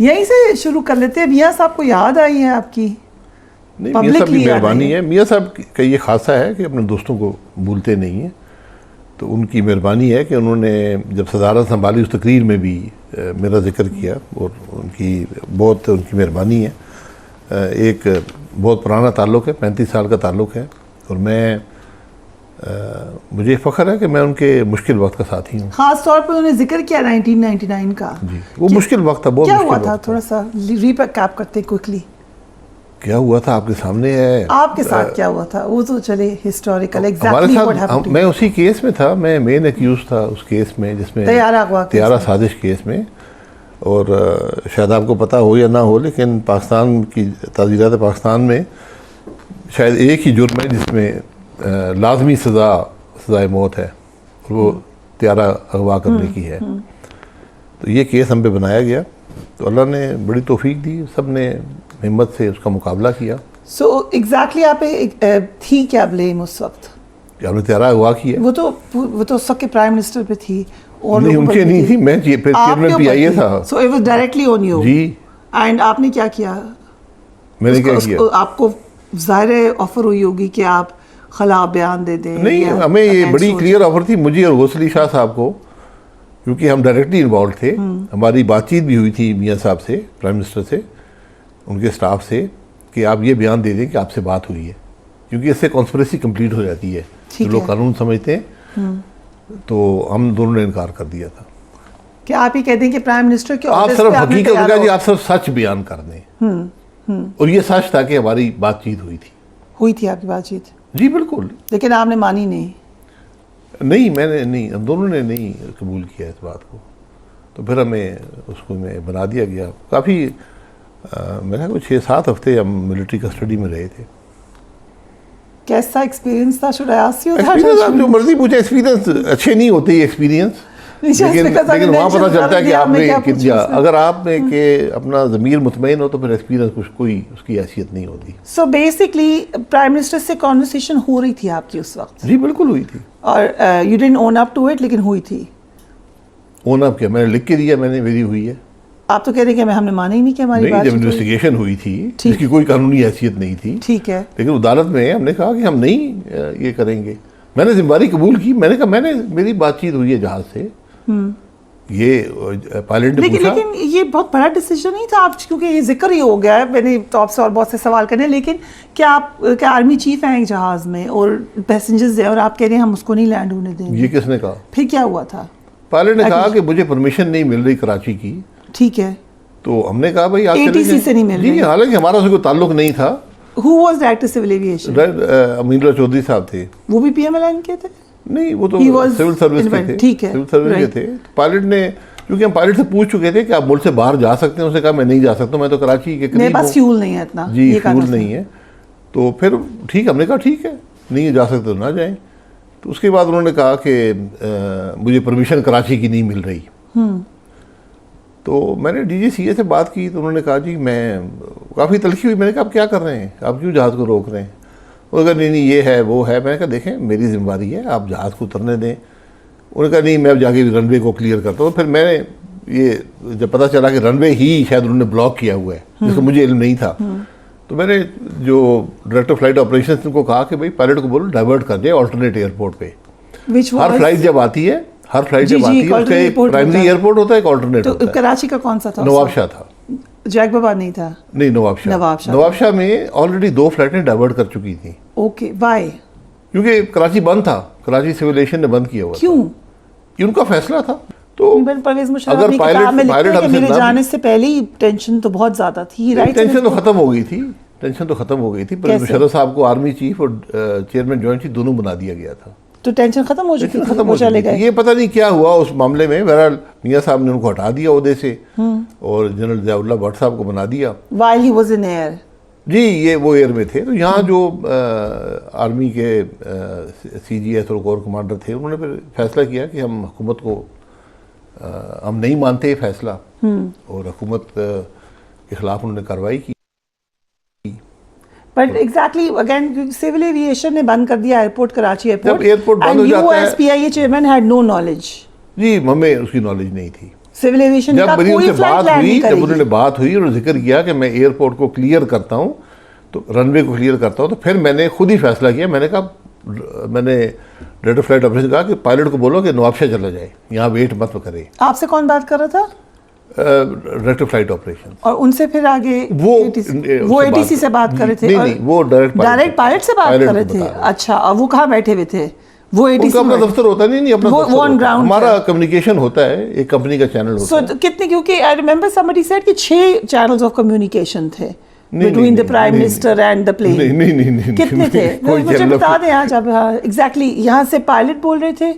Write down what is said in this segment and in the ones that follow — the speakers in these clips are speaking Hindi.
यहीं से शुरू कर लेते हैं। मियाँ साहब को याद आई है आपकी? नहीं, मियाँ साहब की मेहरबानी है। मियाँ साहब का ये खासा है कि अपने दोस्तों को भूलते नहीं हैं, तो उनकी मेहरबानी है कि उन्होंने जब सदारत संभाली उस तकरीर में भी मेरा जिक्र किया, और उनकी मेहरबानी है। एक बहुत पुराना ताल्लुक़ है, 35 साल का ताल्लुक़ है, और मुझे फ़ख्र है कि मैं उनके मुश्किल वक्त का साथी हूँ। ख़ास तौर पर उन्होंने जिक्र किया 1999 का। जी, वो मुश्किल वक्त था, बहुत क्या मुश्किल हुआ था? थोड़ा सा रीकैप करते क्विकली। क्या हुआ था आपके सामने है। आपके साथ क्या हुआ था वो तो चले हिस्टोरिकल एग्जैक्टली व्हाट हैपेंड। मैं उसी केस में था, मैं मेन एक्यूज था उस केस में, जिसमें तैयारा साजिश केस में। और शायद आपको पता हो या ना हो, लेकिन पाकिस्तान की ताज़ीरात पाकिस्तान में शायद एक ही जुर्म है जिसमें लाजमी सज़ाए मौत है, और वो तैयारा अगवा करने की है। तो ये केस हम पे बनाया गया, तो अल्लाह ने बड़ी तौफीक दी, सब ने हिम्मत से उसका मुकाबला किया। So exactly आप थी क्या ब्लेम उस वक्त? आपने तैयारा अगवा किया? वो तो उस वक्त के प्राइम मिनिस्टर पे थी, और नहीं, उनके नहीं थी, मैं चेयरमैन पीआईए था। So it was directly on you। जी। एंड आपने क्या किया? मैंने क्या किया? आपको ज़ाहिर ऑफर हुई होगी कि आप खिलाफ बयान दे दें। नहीं, हमें ये बड़ी क्लियर ऑफर थी, मुझे और गौसली शाह साहब को, क्योंकि हम डायरेक्टली इन्वॉल्व थे। हमारी बातचीत भी हुई थी मियाँ साहब से, प्राइम मिनिस्टर से, उनके स्टाफ से, कि आप ये बयान दे दें कि आपसे बात हुई है, क्योंकि इससे कॉन्स्पिरेसी कंप्लीट हो जाती है। जो लोग कानून समझते हैं, तो हम दोनों ने इनकार कर दिया था। क्या आप ही कहते हैं कि प्राइम मिनिस्टर के आप सिर्फ हकीकत जी, आप सिर्फ सच बयान कर दें। और ये सच था कि हमारी बातचीत हुई थी आपकी बातचीत? जी बिल्कुल। लेकिन आपने मानी नहीं? मैंने नहीं, हम दोनों ने नहीं कबूल किया इस बात को। तो फिर हमें उसको में बना दिया गया। काफ़ी मेरा कुछ 6-7 हफ्ते हम मिलिट्री कस्टडी में रहे थे। कैसा एक्सपीरियंस था? Should I ask you? Experience आप जो मर्जी पूछे, एक्सपीरियंस अच्छे नहीं होते एक्सपीरियंस, लेकिन वहाँ पता चलता है कि आपने अगर आपने के अपना ज़मीर मुतमईन हो, तो फिर एक्सपीरियंस कोई उसकी हैसियत नहीं होती। सो बेसिकली प्राइम मिनिस्टर से कॉन्वर्सेशन हो रही थी आपकी उस वक्त? जी बिल्कुल हुई थी। और you didn't own up to it, लेकिन हुई थी? ओन अप क्या, मैंने लिख के दिया, मेरी हुई है। आप तो कह रहे हैं कि हमने माना ही नहीं कि हमारी बात। जब इन्वेस्टिगेशन हुई थी, जिसकी कोई कानूनी हैसियत नहीं थी, ठीक है, लेकिन अदालत में हमने कहा कि हम नहीं ये करेंगे। मैंने जिम्मेदारी कबूल की, मैंने कहा मेरी बातचीत हुई है जहाज से। ये पायलट ने पूछा। लेकिन ये बहुत बड़ा डिसीजन नहीं था आप, क्योंकि ये जिक्र ही हो गया है। मैंने तो आपसे और बहुत से सवाल करने, लेकिन क्या आर्मी चीफ हैं एक जहाज में और पैसेंजर्स हैं, और आप कह रहे हैं हम उसको नहीं लैंड होने देंगे? ये किसने कहा? फिर क्या हुआ था? पायलट ने कहा कि मुझे परमिशन नहीं मिल रही कराची की। ठीक है, तो हमने कहा भाई आप ATC से नहीं मिल रही। हालांकि हमारा उससे कोई ताल्लुक नहीं था। Who was Director Civil Aviation? Aminullah Chaudhary साहब थे। वो भी PMLN के थे? नहीं, वो तो सिविल सर्विस के थे। ठीक है, सिविल सर्विस के थे। पायलट ने, क्योंकि हम पायलट से पूछ चुके थे कि आप मुल्क से बाहर जा सकते हैं, उसने कहा मैं नहीं जा सकता, मैं तो कराची के करीब हूं, मेरे पास फ्यूल नहीं है इतना। जी, फ्यूल नहीं है। तो फिर ठीक, हमने कहा ठीक है, नहीं जा सकते तो ना जाएं। तो उसके बाद उन्होंने कहा कि मुझे परमिशन कराची की नहीं मिल रही। तो मैंने DGCA से बात की, तो उन्होंने कहा जी, मैं काफ़ी तलखी हुई। मैंने कहा आप क्या कर रहे हैं, आप क्यों जहाज़ को रोक रहे हैं? उन्होंने कहा नहीं ये है वो है। मैंने कहा देखें, मेरी जिम्मेदारी है, आप जहाज़ को उतरने दें। उन्होंने कहा नहीं, मैं अब जाके रनवे को क्लियर करता हूँ। फिर मैंने ये जब पता चला कि रनवे ही शायद उन्होंने ब्लॉक किया हुआ है, जिसका मुझे इल्म नहीं था, तो मैंने जो डायरेक्टर फ्लाइट ऑपरेशन उनको कहा कि भाई पायलट को बोलो डाइवर्ट कर दे अल्टरनेट एयरपोर्ट पे। हर फ्लाइट जब आती है, उसका एक प्राइमरी एयरपोर्ट होता है, एक अल्टरनेट होता है। कराची का कौन सा था? नवाबशाह था। जैकबाबाद नहीं था? नहीं, नवाबशाह में ऑलरेडी 2 फ्लाइटें डाइवर्ट कर चुकी थी। Okay, why? क्योंकि कराची बंद था, कराची सिविल एविएशन ने बंद किया हुआ। क्यों? ये उनका फैसला था। तो परवेज मुशर्रफ ने कहा मेरे जाने से पहले ही टेंशन तो बहुत ज्यादा थी, राइट? टेंशन तो खत्म हो गई थी। परवेज मुशर्रफ साहब को आर्मी चीफ और चेयरमैन जॉइंट चीफ दोनों बना दिया गया था। तो टेंशन खत्म हो चुकी थी। ये पता नहीं क्या हुआ उस मामले में। बहरहाल मियाँ साहब ने उनको हटा दिया ओहदे से, और जनरल ज़ियाउल्लाह भट्ट साहब को बना दिया। While he was in air? जी, ये वो एयर में थे। तो यहाँ जो आर्मी के CGS और कोर कमांडर थे, उन्होंने फिर फैसला किया कि हम हुकूमत को हम नहीं मानते फैसला, और हुकूमत के खिलाफ उन्होंने कार्रवाई की। But exactly again civil aviation ने बंद कर दिया एयरपोर्ट, कराची एयरपोर्ट। जब एयरपोर्ट बंद हो जाता है, PIA chairman had no knowledge. जी, हमें उसकी नॉलेज नहीं थी। सिविल एविएशन जब का मेरी कोई उनसे फ्लाइट बात लैंड हुई, नहीं जब करेगी। उन्होंने बात हुई और जिक्र किया कि मैं एयरपोर्ट को क्लियर करता हूँ, तो रनवे को क्लियर करता हूँ, तो फिर मैंने खुद ही फैसला किया। मैंने डायरेक्टर फ्लाइट ऑपरेशन कहा कि पायलट को बोलो कि नवाबशाह चला जाए, यहाँ वेट मत करे। आपसे कौन बात कर रहा था? Director flight operation. और उनसे फिर आगे वो एटीसी से बात कर रहे थे? नहीं, वो डायरेक्ट पायलट से बात कर रहे थे। अच्छा, और वो कहाँ बैठे हुए थे? वो एटीसी उनका अपना दफ्तर होता नहीं, अपना वो ऑन ग्राउंड हमारा कम्युनिकेशन होता है, एक कंपनी का चैनल होता है। कितने, क्योंकि आई रिमेंबर समबडी सेड कि 6 चैनल्स ऑफ कम्युनिकेशन थे between the prime minister and the plane. नहीं, कितने थे? मुझे बता दें आज आप। एग्जैक्टली, यहाँ से पायलट बोल रहे थे,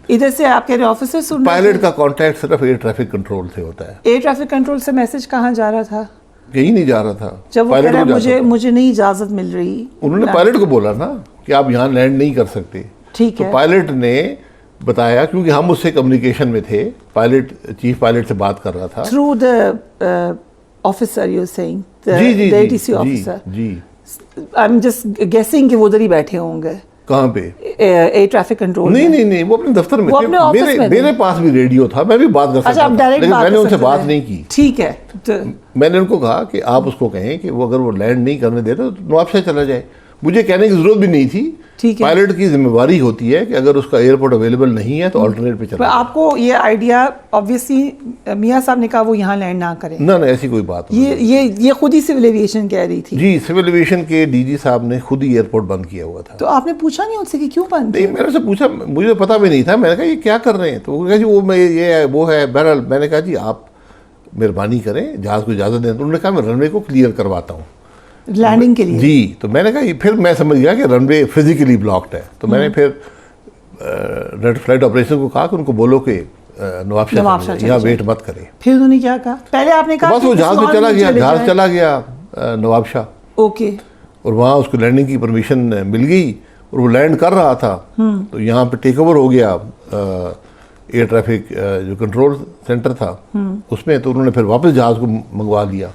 इधर से आपके ऑफिसर सुन रहे थे। पायलट का कांटेक्ट सिर्फ एयर ट्रैफिक कंट्रोल से होता है। एयर ट्रैफिक कंट्रोल से मैसेज कहाँ जा रहा था? कहीं नहीं जा रहा था। जब वो कह रहा है मुझे नहीं इजाजत मिल रही, उन्होंने पायलट को बोला ना कि आप यहाँ लैंड नहीं कर सकते। ठीक है। तो पायलट ने बताया, क्योंकि हम उससे कम्युनिकेशन में थे, पायलट चीफ पायलट से बात कर रहा था through the officer you saying, जी द एटीसी ऑफिसर। जी, आई एम जस्ट गेसिंग कि वो उधर ही बैठे होंगे। कहाँ पे? Air traffic control. नहीं, वो अपने दफ्तर में थे। मेरे पास भी रेडियो था, मैं भी बात कर सकता था, लेकिन मैंने उनसे बात नहीं की। ठीक है, मैंने उनको कहा कि आप उसको कहें कि वो अगर वो लैंड नहीं करने दे तो नवाबशाह चला जाए। मुझे कहने की जरूरत भी नहीं थी। ठीक है। पायलट की जिम्मेवारी होती है कि अगर उसका एयरपोर्ट अवेलेबल नहीं है तो अल्टरनेट पे चला। आपको ये आइडिया ऑब्वियसली मियां साहब ने कहा वो यहाँ लैंड ना करें? ना, ऐसी कोई बात नहीं। ये खुद ही सिविल एविएशन कह रही थी? जी, सिविल एविएशन के डीजी साहब ने खुद ही एयरपोर्ट बंद किया हुआ था। तो आपने पूछा नहीं उनसे कि क्यों बंद? नहीं, मैंने से पूछा, मुझे पता भी नहीं था। मैंने कहा ये क्या कर रहे हैं? तो वो कहा जी वो है बहरहाल। मैंने कहा जी आप मेहरबानी करें, जहाज़ को इजाज़त दें। तो उन्होंने कहा मैं रनवे को क्लियर करवाता हूँ लैंडिंग के लिए। जी, तो मैंने कहा फिर मैं समझ गया कि रनवे फिजिकली ब्लॉक्ड है। तो मैंने फिर डायरेक्टर फ्लाइट ऑपरेशन को कहा कि उनको बोलो कि नवाबशाह यहाँ वेट मत करे। फिर उन्होंने क्या कहा? पहले आपने कहा बस वो जहाज में चला गया, जहाज चला गया नवाबशाह। ओके। और वहाँ उसको लैंडिंग की परमिशन मिल गई और वो लैंड कर रहा था। तो यहाँ पे टेक ओवर हो गया एयर ट्रैफिक जो कंट्रोल सेंटर था उसमें। तो उन्होंने फिर वापस जहाज को मंगवा लिया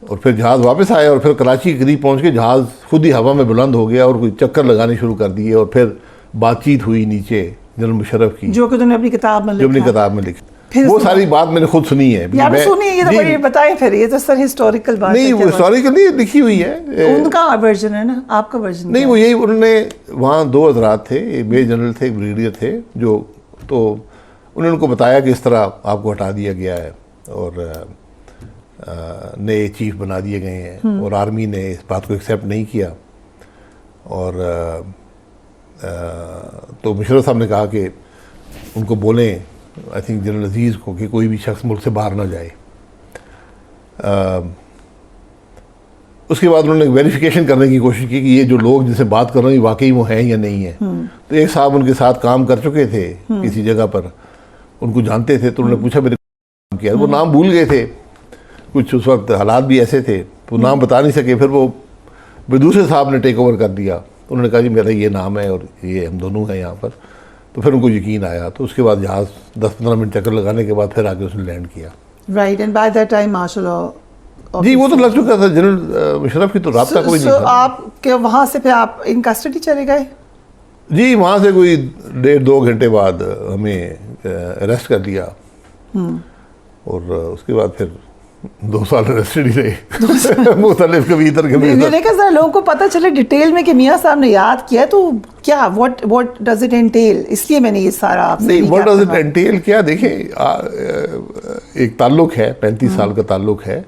और फिर जहाज़ वापस आया और फिर कराची के करीब पहुँच के जहाज़ खुद ही हवा में बुलंद हो गया और कोई चक्कर लगाने शुरू कर दिए। और फिर बातचीत हुई नीचे जनरल मुशर्रफ की, जो कि तुमने अपनी किताब में लिखी। वो सारी बात मैंने खुद सुनी है। ये तो बड़ी बताएं फिर। ये तो सर हिस्टोरिकल बात नहीं, वो हिस्टोरिकल नहीं लिखी हुई है। उनका वर्जन है ना, आपका वर्जन नहीं। वो यही, उन्होंने वहाँ 2 हज़रात थे, एक मेजर जनरल थे, एक ब्रिगेडियर थे, जो तो उन्होंने उनको बताया कि इस तरह आपको हटा दिया गया है और नए चीफ बना दिए गए हैं। और आर्मी ने इस बात को एक्सेप्ट नहीं किया। और तो मुशर्रफ साहब ने कहा कि उनको बोलें, आई थिंक जनरल अजीज़ को, कि कोई भी शख्स मुल्क से बाहर ना जाए। उसके बाद उन्होंने वेरिफिकेशन करने की कोशिश की कि ये जो लोग जिनसे बात कर रहे हैं वाकई वो हैं या नहीं है। तो एक साहब उनके साथ काम कर चुके थे किसी जगह पर, उनको जानते थे। तो उन्होंने पूछा मेरे काम किया, वो नाम भूल गए थे, कुछ उस वक्त हालात भी ऐसे थे तो नाम बता नहीं सके। फिर वो दूसरे साहब ने टेक ओवर कर दिया। तो उन्होंने कहा जी मेरा ये नाम है और ये हम दोनों हैं यहाँ पर। तो फिर उनको यकीन आया। तो उसके बाद जहाज़ 10-15 मिनट चक्कर लगाने के बाद फिर आके उसने लैंड किया। Right, and by that time martial law. जी, वो तो लग चुका था। जनरल मुशर्रफ की तो राब्ता कोई नहीं था। आपके वहाँ से फिर आप इन कस्टडी चले गए? जी, वहाँ से कोई 1.5-2 घंटे बाद हमें अरेस्ट कर लिया और उसके बाद फिर 2 साल अरेस्टेड ही रहे। मुख्तलिफ कभी इधर कभी उधर। लेकिन सर लोगों को पता चले डिटेल में कि मियाँ साहब ने याद किया, तो क्या व्हाट डज इट एंटेल? इसलिए मैंने ये सारा आपसे नहीं, व्हाट डज इट एंटेल क्या, देखें एक ताल्लुक है, 35 साल का ताल्लुक है।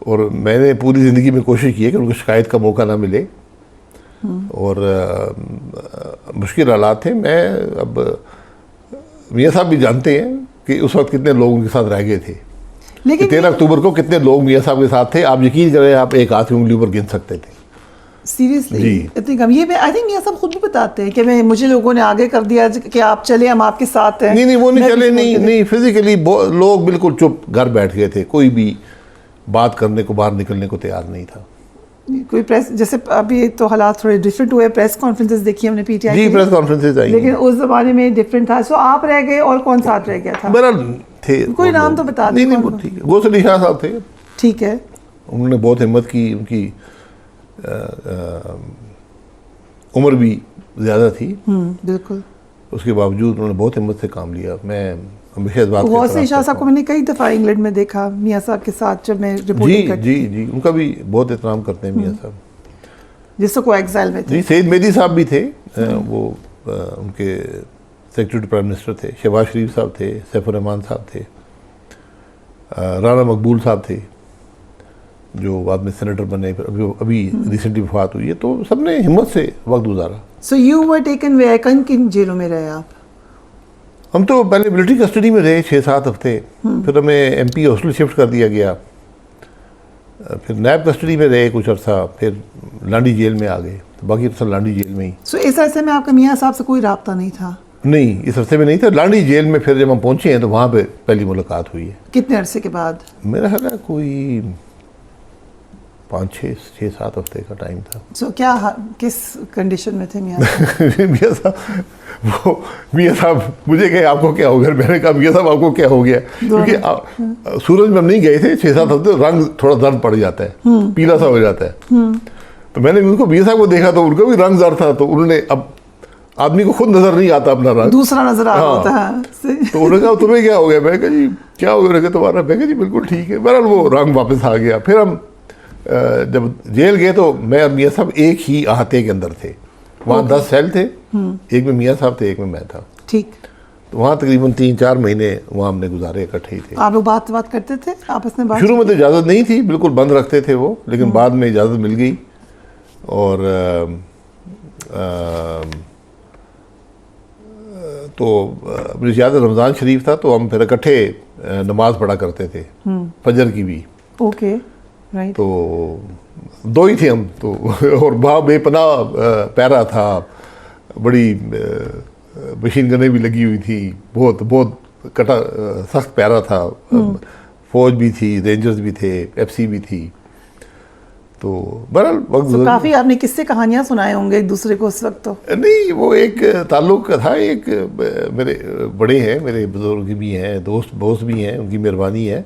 और मैंने पूरी ज़िंदगी में कोशिश की है कि उनको शिकायत का मौका ना मिले। और मुश्किल हालात थे। मैं अब मियाँ साहब भी जानते हैं कि उस वक्त कितने लोग उनके साथ रह गए थे। लेकिन 13 अक्टूबर को कितने लोग मियाँ साहब के साथ थे, आप यकीन करें, आप एक हाथ की उंगली पर गिन सकते थे। सीरियसली इतनी कम? ये आई थिंक मियाँ साहब खुद भी बताते हैं कि मुझे लोगों ने आगे कर दिया कि आप चले, हम आपके साथ हैं। नहीं, वो नहीं चले, नहीं फिजिकली लोग बिल्कुल चुप घर बैठ गए थे। कोई भी बात करने को, बाहर निकलने को तैयार नहीं था। कोई प्रेस, जैसे अभी तो हालात थोड़े डिफरेंट हुए, प्रेस कॉन्फ्रेंसेस देखी हमने पीटीआई जी, प्रेस कॉन्फ्रेंसेस आई, लेकिन उस जमाने में डिफरेंट था। सो आप रह गए और कौन साथ रह गया था? मेरा थे, कोई नाम तो बता दें। नहीं, वो ठीक है, गौस अली शाह साहब थे। ठीक है, उन्होंने बहुत हिम्मत की। उनकी उम्र भी ज़्यादा थी, बिल्कुल। उसके बावजूद उन्होंने बहुत हिम्मत से काम लिया। मैं हमेशा इस बात का गौसे एतराफ़ शाह साहब करता को मैंने कई दफ़ा इंग्लैंड में देखा मियाँ साहब के साथ जब मैं हूँ। जी रिपोर्टिंग करती जी जी, उनका भी बहुत एहतराम करते हैं मियाँ साहब। जिससे को एग्जाइल में थे। जी, सैयद मेहदी साहब भी थे, वो उनके सेक्रेटरी टू प्राइम मिनिस्टर थे। शहबाज शरीफ साहब थे, सैफुर रहमान साहब थे, राना मकबूल साहब थे जो बाद में सेनेटर बने, फिर अभी रिसेंटली वफात हुई है। तो सबने हिम्मत से वक्त गुजारा। So you were taken where, किन जेलों में रहे आप? हम तो पहले मिलिट्री कस्टडी में रहे 6-7 हफ्ते, फिर हमें एमपी हॉस्टल शिफ्ट कर दिया गया, फिर नैब कस्टडी में रहे कुछ अर्सा, फिर लांडी जेल में आ गए, तो बाकी अर्सा लांडी जेल में ही। सो इस अरसे में आपका मियाँ साहब से कोई रब्ता नहीं था? नहीं, इस अरसे में नहीं था। लांडी जेल में फिर जब हम पहुंचे हैं तो वहाँ पे पहली मुलाकात हुई है। कितने अरसे के बाद? मेरा ख्याल है कोई 5-6-7 हफ्ते का टाइम था। सो किस कंडीशन में थे मियाँ साहब? मियाँ साहब मुझे कहे आपको क्या हो गया, मैंने कहा मियाँ साहब आपको क्या हो गया, क्योंकि सूरज में हम नहीं गए थे 6-7 हफ्ते, रंग थोड़ा दर्द पड़ जाता है, पीला सा हो जाता है। तो मैंने उनको मियाँ साहब को देखा तो उनका भी रंग दर्द था, तो उन्होंने, अब आदमी को खुद नजर नहीं आता अपना रंग, दूसरा नजर आ रहा हाँ। होता है। तो उन्होंने कहा तुम्हें क्या हो गया, मैं कहा जी क्या हो गया तुम्हारा, मैं कहा जी बिल्कुल ठीक है। बहरहाल वो रंग वापस आ गया। फिर हम जब जेल गए तो मैं और मियाँ साहब एक ही अहाते के अंदर थे। वहाँ 10 सेल थे, एक में मियाँ साहब थे, एक में मैं था। ठीक। तो वहाँ तकरीबन 3-4 महीने वहाँ हमने गुजारे, इकट्ठे ही थे। आप लोग बात करते थे आपस में? बात शुरू में तो इजाज़त नहीं थी, बिल्कुल बंद रखते थे वो, लेकिन बाद में इजाज़त मिल गई। और तो मुझे याद है रमज़ान शरीफ था, तो हम फिर इकट्ठे नमाज पढ़ा करते थे, फजर की भी। Okay, right. तो 2 ही थे हम तो, और वहाँ बेपनाह पैरा था, बड़ी मशीन गनें भी लगी हुई थी, बहुत बहुत कटा सख्त पैरा था। फौज भी थी, रेंजर्स भी थे, एफसी भी थी। तो बहरहाल वक्त काफ़ी आपने किस्से कहानियाँ सुनाए होंगे एक दूसरे को उस वक्त तो? नहीं, वो एक ताल्लुक का था। एक मेरे बड़े हैं, मेरे बुजुर्ग भी हैं, दोस्त भी हैं, उनकी मेहरबानी है।